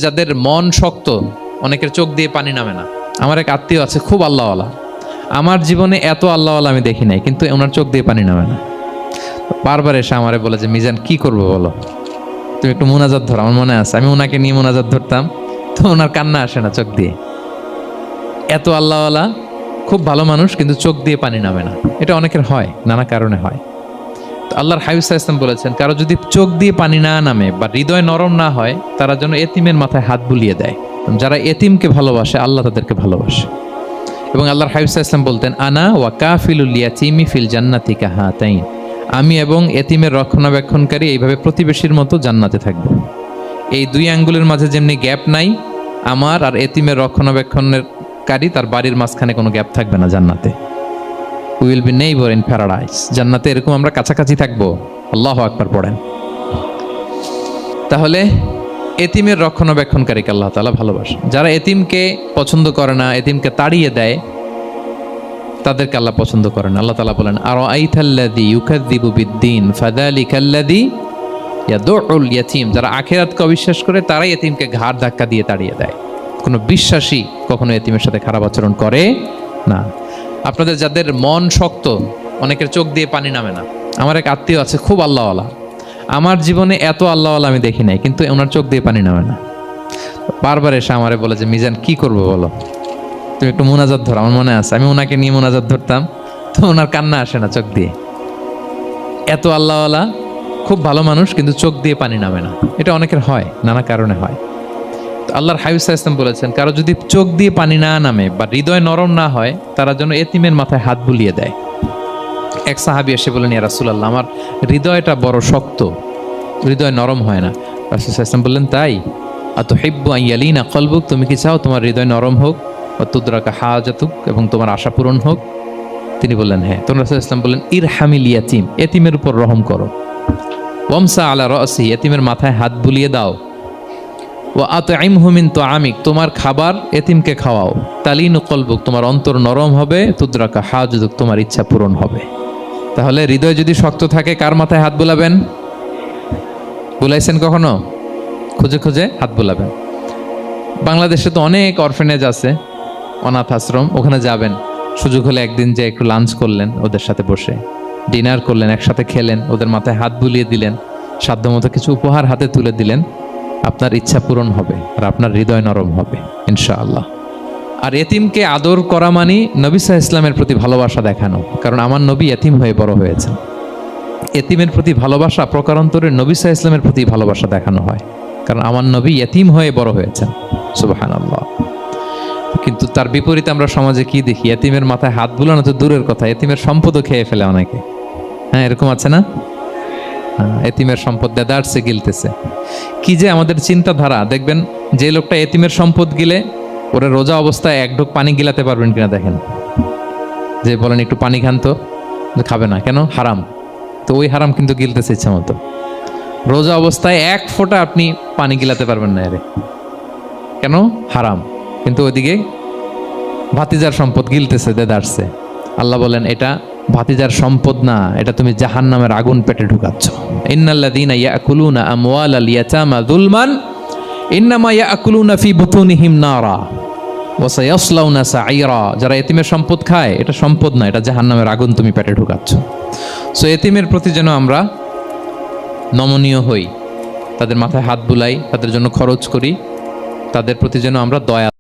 যাদের মন শক্ত, অনেকের চোখ দিয়ে পানি নামে না। আমার এক আত্মীয় আছে খুব আল্লাহওয়ালা, আমার জীবনে এত আল্লাহওয়ালা আমি দেখি নাই, কিন্তু ওনার চোখ দিয়ে পানি নামে না। বারবার এসে আমারে বলে যে মিজান কি করবো বলো, তুমি একটু মোনাজাত ধরো। আমার মনে আছে আমি ওনাকে নিয়ে মোনাজাত ধরতাম, তো ওনার কান্না আসে না চোখ দিয়ে। এত আল্লাহওয়ালা, খুব ভালো মানুষ, কিন্তু চোখ দিয়ে পানি নামে না। এটা অনেকের হয়, নানা কারণে হয়। আল্লাহর হাবিব সাল্লাল্লাহু আলাইহি ওয়াসাল্লাম বলেছেন, কারো যদি চোখ দিয়ে পানি না নামে বা হৃদয় নরম না হয়, তারা যেন এতিমের মাথায় হাত বুলিয়ে দেয়। যারা এতিমকে ভালোবাসে আল্লাহ তাদেরকে ভালোবাসে। এবং আল্লাহর হাবিব সাল্লাল্লাহু আলাইহি ওয়াসাল্লাম বলতেন, আনা ওয়া কাফিলুল ইয়াতীমি ফিল জান্নাতি কাহাতাইন, আমি এবং এতিমের রক্ষণাবেক্ষণকারী এইভাবে প্রতিবেশীর মতো জান্নাতে থাকব। এই দুই আঙ্গুলের মাঝে যেমনি গ্যাপ নাই, আমার আর এতিমের রক্ষণাবেক্ষণকারী তার বাড়ির মাঝখানে কোনো গ্যাপ থাকবে না জান্নাতে। We will be neighbor in paradise. জান্নাতে এরকম আমরা কাছাকাছি থাকবো। আল্লাহু আকবার পড়েন। তাহলে এতিমের রক্ষণাবেক্ষণকারীকে আল্লাহ তাআলা ভালোবাসেন। যারা এতিমকে পছন্দ করে না, এতিমকে তাড়িয়ে দেয়, তাদেরকে আল্লাহ পছন্দ করেন। আল্লাহ তাআলা বলেন, আরাআইতাল্লাযী ইউকাযযিবু বিদ্দীন ফাযালিকাল্লাযী ইয়াদউল ইয়াতীম। যারা আখিরাতকে অবিশ্বাস করে তারাই এতিমকে ঘাড় ধাক্কা দিয়ে তাড়িয়ে দেয়। কোনো বিশ্বাসী কখনো এতিমের সাথে খারাপ আচরণ করে না। আপনাদের যাদের মন শক্ত, অনেকের চোখ দিয়ে পানি নামে না। আমার এক আত্মীয় আছে খুব আল্লাহওয়ালা, আমার জীবনে এত আল্লাহওয়ালা আমি দেখি নাই, কিন্তু ওনার চোখ দিয়ে পানি নামে না। বারবার এসে আমারে বলে যে মিজান কি করবো বলো, তুমি একটু মোনাজাত ধরো। আমার মনে আছে আমি ওনাকে নিয়ে মোনাজাত ধরতাম, তো ওনার কান্না আসে না চোখ দিয়ে। এত আল্লাহওয়ালা, খুব ভালো মানুষ, কিন্তু চোখ দিয়ে পানি নামে না। এটা অনেকের হয়, নানা কারণে হয়। আল্লাহর হাবিব সাল্লাল্লাহু আলাইহি ওয়াসাল্লাম বলেছেন, কারো যদি চোখ দিয়ে পানি না নামে বা হৃদয় নরম না হয়, তারা যেন এতিমের মাথায় হাত বুলিয়ে দেয়। এক সাহাবী এসে বলেন, ইয়া রাসূলুল্লাহ, আমার হৃদয়টা বড় শক্ত, হৃদয় নরম হয় না। রাসূল সাল্লাল্লাহু আলাইহি ওয়াসাল্লাম বললেন, তাই? আতুহিব্বু আন ইয়ালিনা কলবুক, তুমি কি চাও তোমার হৃদয় নরম হোক, ওয়া তুদরাকা হাজাতুক, এবং তোমার আশা পূরণ হোক? তিনি বললেন হ্যাঁ। তো রাসূল সাল্লাল্লাহু আলাইহি ওয়াসাল্লাম বললেন, ইরহামিল ইয়াতীম, এতিমের উপর রহম করো। ওয়ামসা আলা রাসি, এতিমের মাথায় হাত বুলিয়ে দাও। ওয়া আতইমহু মিন তুআমিক, তোমার খাবার এতিমকে খাওয়াও। তালিনু কলবুক, তোমার অন্তর নরম হবে। তুদরাকা হাজাতুক, তোমার ইচ্ছা পূরণ হবে। তাহলে হৃদয় যদি শক্ত থাকে, কার মাথায় হাত বুলাবেন? বুলাইছেন কখনো? খুঁজে খুঁজে হাত বুলাবেন। বাংলাদেশে তো অনেক অরফেনেজ আছে, অনাথ আশ্রম, ওখানে যাবেন। সুযোগ হলে একদিন যে একটু লাঞ্চ করলেন, ওদের সাথে বসে ডিনার করলেন, একসাথে খেলেন, ওদের মাথায় হাত বুলিয়ে দিলেন, সাধ্যমতো কিছু উপহার হাতে তুলে দিলেন, আপনার ইচ্ছা পূরণ হবে আর আপনার হৃদয় নরম হবে ইনশাআল্লাহ। আর এতিমকে আদর করা মানে নবী সাল্লাল্লাহু আলাইহি ওয়াসাল্লামের প্রতি ভালোবাসা দেখানো। কারণ আমার নবী এতিম হয়ে বড় হয়েছেন। এতিমের প্রতি ভালোবাসা প্রকারান্তরে নবী সাল্লাল্লাহু আলাইহি ওয়াসাল্লামের প্রতি ভালোবাসা দেখানো হয়, কারণ আমার নবী এতিম হয়ে বড় হয়েছেন। সুবহানাল্লাহ। কিন্তু তার বিপরীতে আমরা সমাজে কি দেখি? এতিমের মাথায় হাত বুলানো তো দূরের কথা, এতিমের সম্পদও খেয়ে ফেলে অনেকে। হ্যাঁ, এরকম আছে না? এতিমের সম্পদ দেদারসে গিলতেছে। কি যে আমাদের চিন্তাধারা! দেখবেন যে লোকটা এতিমের সম্পদ গিলে, ওরা রোজা অবস্থায় এক ঢোক পানি গিলাতে পারবেন কিনা দেখেন। যে বলেন একটু পানি খান তো, খাবে না কেন? হারাম। তো ওই হারাম কিন্তু গিলতেছে ইচ্ছা মতো। রোজা অবস্থায় এক ফোঁটা আপনি পানি গিলাতে পারবেন না, এরে কেন? হারাম। কিন্তু ওইদিকে ভাতিজার সম্পদ গিলতেছে দেদারসে। আল্লাহ বলেন এটা ভাতিজার সম্পদ না, এটা তুমি জাহান্নামের আগুন পেটে ঢুকাচ্ছ। ইন্নাল্লাযীনা ইয়াকুলুনা আমওয়ালাল ইয়াতামা যুলমান ইন্নামা ইয়াকুলুনা ফি বুতুনিহিম নারা ওয়া সায়াসলাউনা সাঈরা। যারা এতিমের সম্পদ খায়, এটা সম্পদ না, এটা জাহান্নামের আগুন তুমি পেটে ঢুকাচ্ছ। সো এতিমের প্রতি যেন আমরা নমনীয় হই, তাদের মাথায় হাত বুলাই, তাদের জন্য খরচ করি, তাদের প্রতি যেন আমরা দয়া